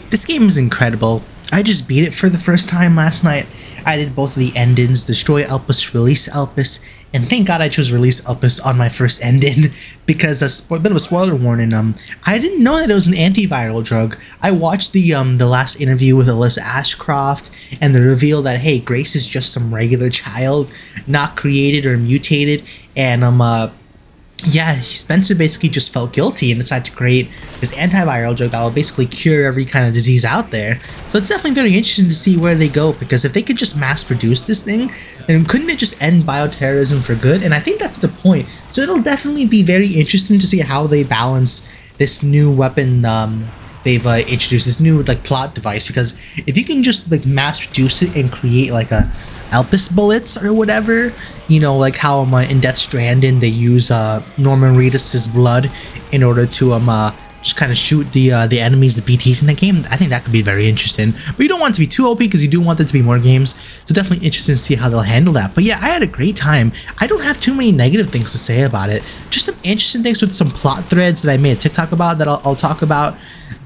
This game is incredible. I just beat it for the first time last night. I did both of the endings, destroy Elpis, release Elpis, and thank God I chose release Elpis on my first ending because a bit of a spoiler warning. I didn't know that it was an antiviral drug. I watched the last interview with Alyssa Ashcroft and the reveal that hey, Grace is just some regular child, not created or mutated, and yeah, Spencer basically just felt guilty and decided to create this antiviral drug that will basically cure every kind of disease out there. So it's definitely very interesting to see where they go, because if they could just mass produce this thing, then couldn't it just end bioterrorism for good? And I think that's the point. So it'll definitely be very interesting to see how they balance this new weapon they've introduced, this new like plot device, because if you can just like mass produce it and create like a Elpis bullets or whatever, you know, like how in Death Stranding they use Norman Reedus's blood in order to just kind of shoot the enemies, the BTs in the game. I think that could be very interesting, but you don't want it to be too OP because you do want there to be more games. So definitely interesting to see how they'll handle that. But yeah, I had a great time. I don't have too many negative things to say about it, just some interesting things with some plot threads that I made a TikTok about that I'll talk about.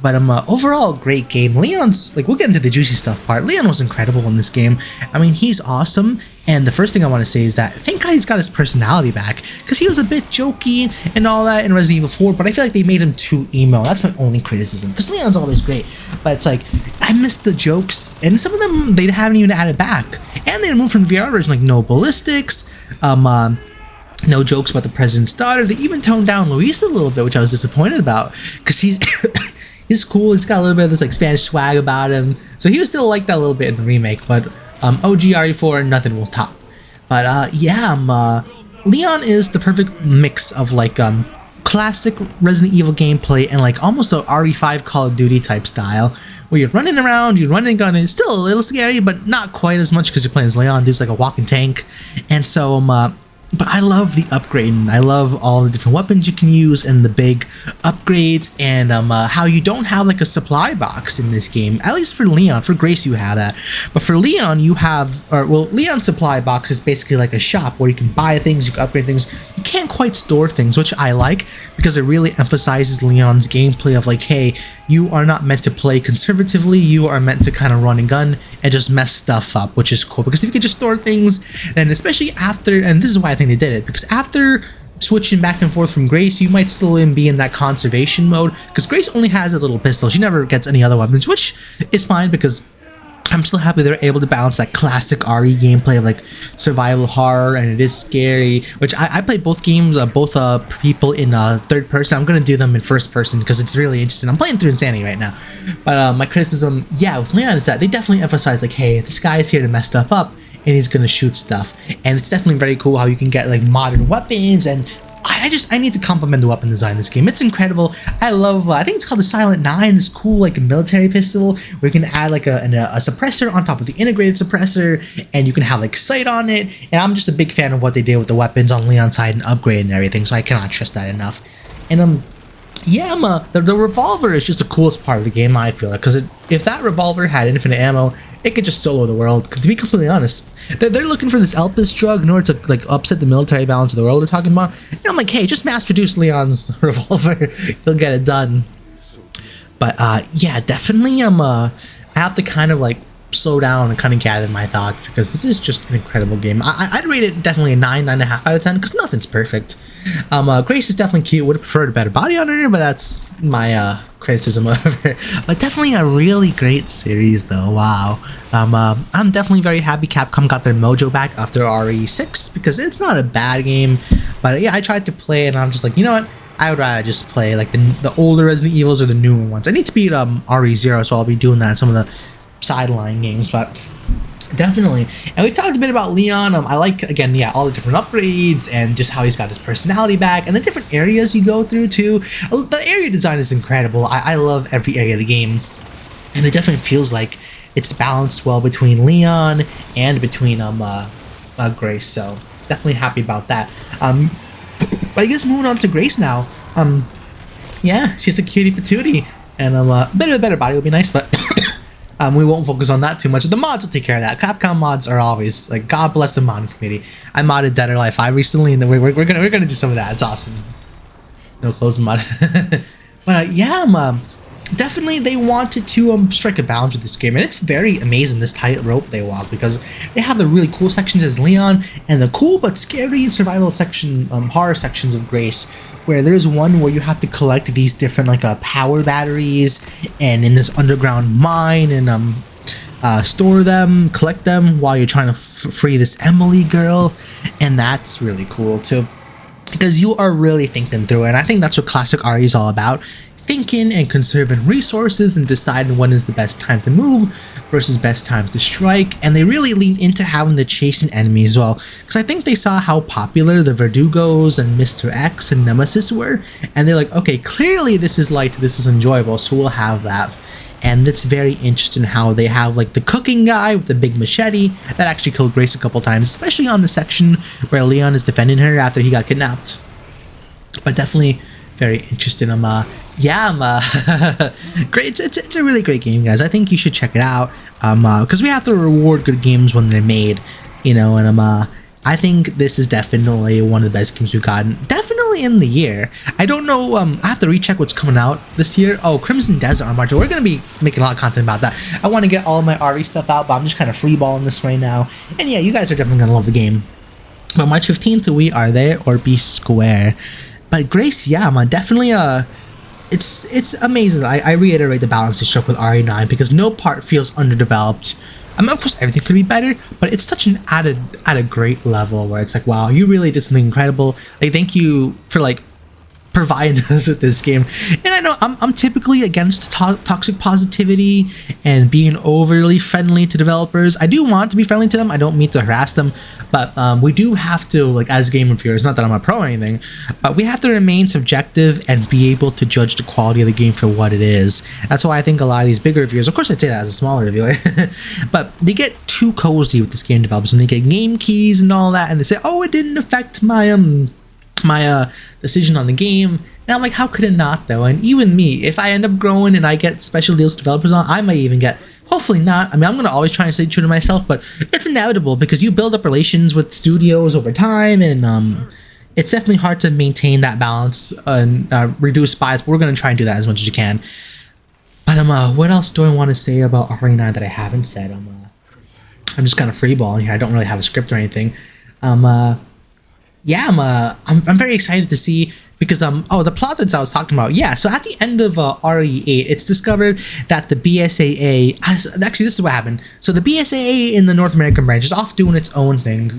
But overall, great game. Leon's, like, we'll get into the juicy stuff part. Leon was incredible in this game. I mean, he's awesome. And the first thing I want to say is that thank God he's got his personality back, because he was a bit jokey and all that in Resident Evil 4, but I feel like they made him too emo. That's my only criticism, because Leon's always great, but it's like, I miss the jokes, and some of them they haven't even added back. And they removed from the VR version, like no ballistics, no jokes about the president's daughter. They even toned down Luis a little bit, which I was disappointed about, because he's he's cool. He's got a little bit of this like Spanish swag about him, so he was still like that a little bit in the remake. But OG RE4, nothing will top. But yeah, Leon is the perfect mix of like classic Resident Evil gameplay and like almost a RE5 Call of Duty type style, where you're running around, you're running gun, and it's still a little scary, but not quite as much because you're playing as Leon, dude's like a walking tank. And so but I love the upgrading. I love all the different weapons you can use and the big upgrades, and how you don't have like a supply box in this game. At least for Leon. For Grace you have that, but for Leon you have, Leon's supply box is basically like a shop where you can buy things, you can upgrade things. You can't quite store things, which I like, because it really emphasizes Leon's gameplay of like, hey, you are not meant to play conservatively, you are meant to kind of run and gun and just mess stuff up, which is cool, because if you could just store things, and especially after, and this is why I think they did it, because after switching back and forth from Grace, you might still be in that conservation mode, because Grace only has a little pistol, she never gets any other weapons, which is fine, because I'm still happy they're able to balance that classic RE gameplay of like survival horror, and it is scary, which I played both games, both people in third person. I'm gonna do them in first person because it's really interesting. I'm playing through Insanity right now, but my criticism, yeah, with Leon is that they definitely emphasize like, hey, this guy is here to mess stuff up and he's gonna shoot stuff, and it's definitely very cool how you can get like modern weapons. And I need to compliment the weapon design in this game. It's incredible. I love, I think it's called the Silent 9, this cool like military pistol where you can add like a suppressor on top of the integrated suppressor, and you can have like sight on it. And I'm just a big fan of what they did with the weapons on Leon's side and upgrade and everything, so I cannot stress that enough. And yeah, the revolver is just the coolest part of the game, I feel like, because if that revolver had infinite ammo, it could just solo the world. To be completely honest, they're looking for this Elpis drug in order to like upset the military balance of the world they're talking about. And I'm like, hey, just mass produce Leon's revolver, you'll get it done. But yeah, definitely I have to kind of like slow down and kind of gather my thoughts, because this is just an incredible game. I'd rate it definitely a 9.5 out of 10, because nothing's perfect. Grace is definitely cute. Would have preferred a better body on her, but that's my criticism of her. But definitely a really great series though. Wow. I'm definitely very happy Capcom got their mojo back after RE6, because it's not a bad game. But yeah, I tried to play and I'm just like, you know what, I would rather just play like the older Resident Evils or the newer ones. I need to beat RE0, so I'll be doing that in some of the sideline games. But definitely, and we've talked a bit about Leon. I like, again, yeah, all the different upgrades and just how he's got his personality back, and the different areas you go through too. The area design is incredible. I love every area of the game, and it definitely feels like it's balanced well between Leon and between Grace. So definitely happy about that. But I guess moving on to Grace now. Yeah, she's a cutie patootie, and a better body would be nice, but we won't focus on that too much. The mods will take care of that. Capcom mods are always like, God bless the mod committee. I modded Dead or Alive 5 recently, and we're gonna do some of that. It's awesome. No clothes mod. But yeah, definitely they wanted to strike a balance with this game, and it's very amazing this tightrope they walk, because they have the really cool sections as Leon and the cool but scary survival section, horror sections of Grace, where there's one where you have to collect these different like power batteries and in this underground mine, and store them, collect them while you're trying to free this Emily girl, and that's really cool too, because you are really thinking through it. And I think that's what classic RE is all about: thinking and conserving resources and deciding when is the best time to move versus best time to strike. And they really lean into having the chasing enemy as well, because I think they saw how popular the Verdugos and Mr. X and Nemesis were, and they're like, okay, clearly this is light, this is enjoyable, so we'll have that. And it's very interesting how they have like the cooking guy with the big machete that actually killed Grace a couple times, especially on the section where Leon is defending her after he got kidnapped. But definitely very interesting. Great. It's a really great game, guys. I think you should check it out. Because we have to reward good games when they're made, you know. And I think this is definitely one of the best games we've gotten. Definitely in the year. I don't know. I have to recheck what's coming out this year. Oh, Crimson Desert on March. We're gonna be making a lot of content about that. I want to get all my RE stuff out, but I'm just kind of freeballing this right now. And yeah, you guys are definitely gonna love the game. But March 15th, we are there or be square. But Grace, yeah, man, definitely it's amazing. I reiterate the balance they struck with RE9, because no part feels underdeveloped. I mean, of course, everything could be better, but it's such an at a great level where it's like, wow, you really did something incredible. Like, thank you for like providing us with this game. And I know I'm typically against toxic positivity and being overly friendly to developers. I do want to be friendly to them. I don't mean to harass them, but we do have to, like, as game reviewers, not that I'm a pro or anything, but we have to remain subjective and be able to judge the quality of the game for what it is. That's why I think a lot of these bigger reviewers, of course I'd say that as a smaller reviewer, but they get too cozy with this game developers, and they get game keys and all that, and they say, oh, it didn't affect my decision on the game. And I'm like, how could it not, though? And even me, if I end up growing and I get special deals developers on, I might even get, hopefully not, I mean, I'm going to always try and stay true to myself, but it's inevitable because you build up relations with studios over time, and it's definitely hard to maintain that balance and reduce bias, but we're going to try and do that as much as we can. But what else do I want to say about RE9 that I haven't said? I'm just kind of freeballing here. I don't really have a script or anything. Yeah, I'm very excited to see, because the plot that I was talking about. Yeah, so at the end of RE8, it's discovered that the BSAA, actually this is what happened. So the BSAA in the North American branch is off doing its own thing,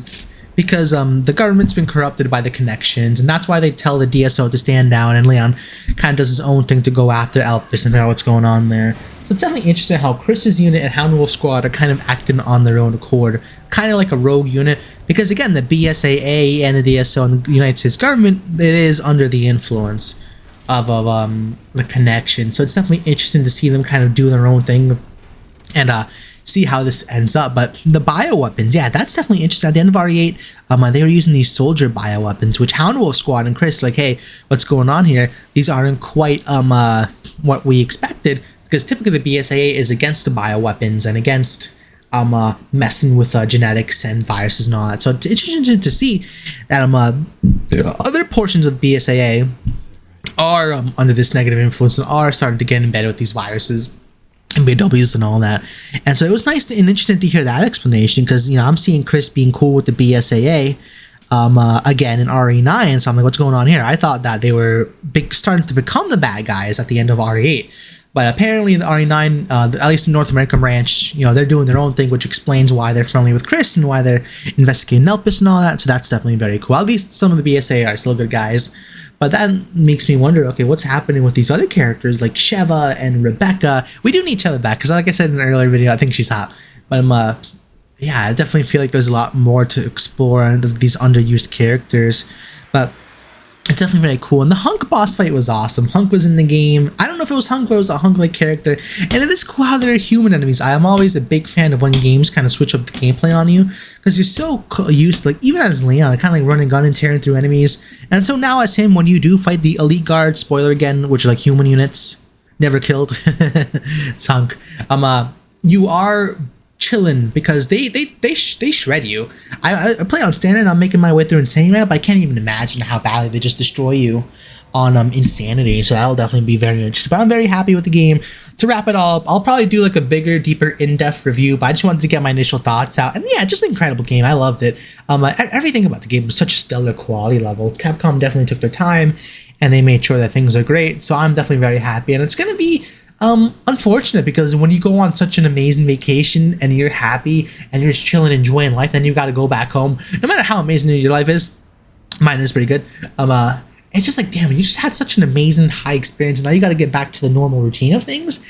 because the government's been corrupted by the connections, and that's why they tell the DSO to stand down, and Leon kind of does his own thing to go after Elvis and figure out what's going on there. So it's definitely interesting how Chris's unit and Hound Wolf Squad are kind of acting on their own accord, kind of like a rogue unit, because again, the BSAA and the DSO and the United States government, it is under the influence of the connection. So it's definitely interesting to see them kind of do their own thing and see how this ends up. But the bioweapons, yeah, that's definitely interesting. At the end of RE8, they were using these soldier bioweapons, which Hound Wolf Squad and Chris like, hey, what's going on here? These aren't quite what we expected, because typically the BSAA is against the bioweapons and against messing with genetics and viruses and all that. So it's interesting to see that other portions of the BSAA are under this negative influence and are starting to get embedded with these viruses and BWs and all that. And so it was nice and interesting to hear that explanation, because, you know, I'm seeing Chris being cool with the BSAA again in RE9, so I'm like, what's going on here? I thought that they were starting to become the bad guys at the end of RE8. But apparently in the RE9, at least in North American branch, you know, they're doing their own thing, which explains why they're friendly with Chris and why they're investigating Nelpus and all that. So that's definitely very cool. At least some of the BSA are still good guys. But that makes me wonder, okay, what's happening with these other characters like Sheva and Rebecca? We do need Sheva back, because like I said in an earlier video, I think she's hot. But yeah, I definitely feel like there's a lot more to explore under these underused characters. But it's definitely very cool. And the Hunk boss fight was awesome. Hunk was in the game. I don't know if it was Hunk, but it was a Hunk-like character. And it is cool how they're human enemies. I am always a big fan of when games kind of switch up the gameplay on you, because you're so used to, like, even as Leon, kind of like running gun and tearing through enemies. And so now as him, when you do fight the Elite Guard, spoiler again, which are like human units, never killed, it's Hunk, you are chilling, because they shred you. I play on standard, I'm making my way through insane right now, but I can't even imagine how badly they just destroy you on Insanity, so that'll definitely be very interesting. But I'm very happy with the game. To wrap it all up, I'll probably do like a bigger, deeper, in-depth review, but I just wanted to get my initial thoughts out. And yeah, just an incredible game. I loved it. Everything about the game was such a stellar quality level. Capcom definitely took their time, and they made sure that things are great. So I'm definitely very happy, and it's going to be unfortunate because when you go on such an amazing vacation and you're happy and you're just chilling, enjoying life, then you got to go back home. No matter how amazing your life is, mine is pretty good. It's just like, damn, you just had such an amazing high experience, and now you got to get back to the normal routine of things.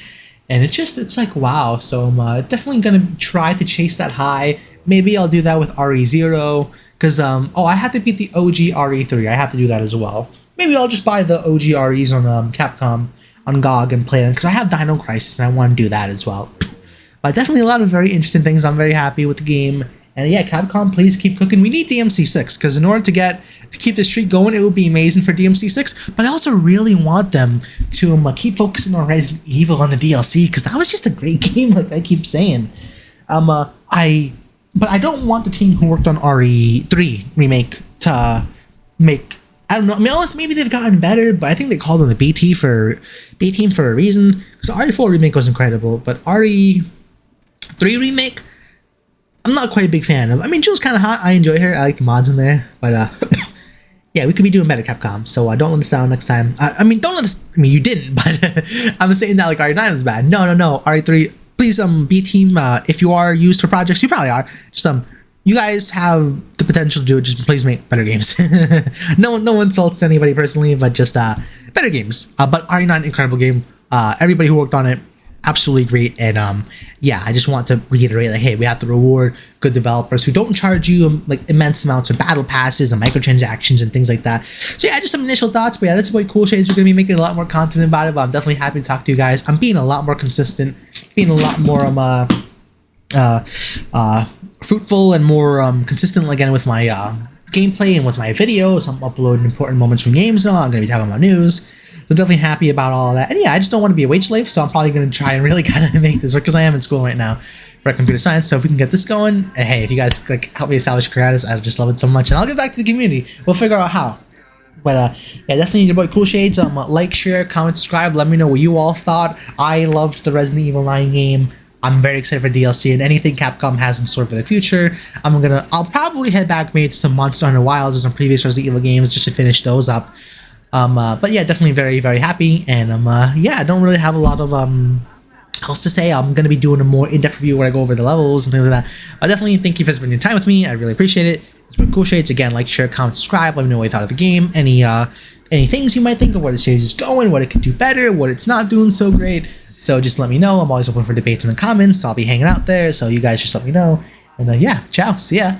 And it's like, wow. So I'm definitely gonna try to chase that high. Maybe I'll do that with RE0 because I have to beat the OG RE3. I have to do that as well. Maybe I'll just buy the OG REs on Capcom on GOG and play them because I have Dino Crisis and I want to do that as well. But definitely a lot of very interesting things. I'm very happy with the game. And yeah, Capcom, please keep cooking. We need DMC6 because in order to keep this streak going, it would be amazing for DMC6. But I also really want them to keep focusing on Resident Evil on the DLC because that was just a great game, like I keep saying. But I don't want the team who worked on RE3 remake to make. I don't know. I mean, unless maybe they've gotten better, but I think they called them the B team for a reason. Because RE4 remake was incredible, but RE3 remake, I'm not quite a big fan of. I mean, Jill's kind of hot. I enjoy her. I like the mods in there, but yeah, we could be doing better, Capcom. So don't let us down next time. I mean, don't let us. I mean, you didn't, but I'm saying that like RE9 is bad. No. RE3, please, B team. If you are used for projects, you probably are. Just you guys have the potential to do it. Just please make better games. No insults to anybody personally, but just better games. But RE9, incredible game. Everybody who worked on it, absolutely great. And yeah, I just want to reiterate, like, hey, we have to reward good developers who don't charge you like immense amounts of battle passes and microtransactions and things like that. So yeah, just some initial thoughts. But yeah, that's what Cool Shades. We're gonna be making a lot more content about it. But I'm definitely happy to talk to you guys. I'm being a lot more consistent, being a lot more fruitful and more consistent again with my gameplay and with my videos. I'm uploading important moments from games now. I'm gonna be talking about news. So definitely happy about all of that. And yeah, I just don't want to be a wage slave, so I'm probably going to try and really kind of make this work because I am in school right now for computer science. So if we can get this going, and hey, if you guys like help me establish a career at this, I just love it so much. And I'll get back to the community. We'll figure out how. But yeah, definitely your boy Cool Shades. Like, share, comment, subscribe. Let me know what you all thought. I loved the Resident Evil 9 game. I'm very excited for DLC and anything Capcom has in store for the future. I'll probably head back maybe to some Monster Hunter Wilds and some previous Resident Evil games just to finish those up. But yeah, definitely very, very happy. And yeah, I don't really have a lot of else to say. I'm going to be doing a more in-depth review where I go over the levels and things like that. But definitely thank you for spending your time with me. I really appreciate it. It's been Cool Shades. Again, like, share, comment, subscribe. Let me know what you thought of the game. Any things you might think of where the series is going, what it could do better, what it's not doing so great. So just let me know. I'm always open for debates in the comments. I'll be hanging out there. So you guys just let me know. And yeah, ciao. See ya.